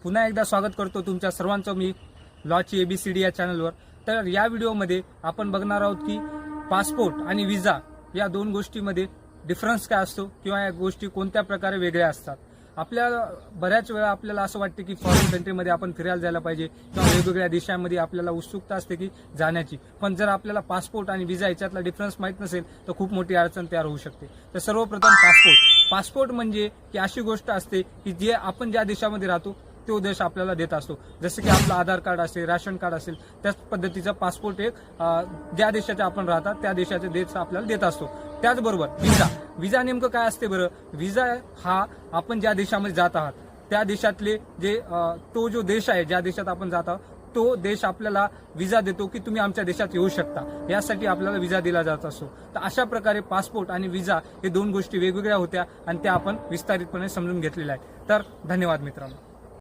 पुन्हा एकदा स्वागत करतो तुमच्या सर्वांचं मी लॉची ABCD या चॅनलवर। तर या व्हिडिओमध्ये आपण बघणार आहोत की पासपोर्ट आणि व्हिसा या दोन गोष्टींमध्ये डिफरन्स काय असतो किंवा या गोष्टी कोणत्या प्रकारे वेगळ्या असतात। आपल्याला बऱ्याच वेळा आपल्याला असं वाटते की फॉरेन कंट्रीमध्ये आपण फिरायला जायला पाहिजे किंवा वेगवेगळ्या देशांमध्ये आपल्याला उत्सुकता असते की जाण्याची, पण जर आपल्याला पासपोर्ट आणि व्हिसा याच्यातला डिफरन्स माहीत नसेल तर खूप मोठी अडचण तयार होऊ शकते। तर सर्वप्रथम पासपोर्ट म्हणजे की अशी गोष्ट असते की जे आपण ज्या देशामध्ये राहतो तो देश आपल्याला देत असतो। जसं की आपलं आधार कार्ड असेल, राशन कार्ड असेल, त्याच पद्धतीचा पासपोर्ट एक ज्या देशाचे आपण राहतात त्या देशाचे देश आपल्याला देत असतो। त्याचबरोबर व्हिसा नेमकं काय असते बरं? व्हिसा हा आपण ज्या देशामध्ये जात आहात त्या देशातले जे तो जो देश आहे ज्या देशात आपण जात आहोत तो देश आपल्याला व्हिसा देतो की तुम्ही आमच्या देशात येऊ शकता, यासाठी आपल्याला व्हिसा दिला जात असतो। तर अशा प्रकारे पासपोर्ट आणि व्हिसा हे दोन गोष्टी वेगवेगळ्या होत्या आणि त्या आपण विस्तारितपणे समजून घेतलेल्या आहेत। तर धन्यवाद मित्रांनो।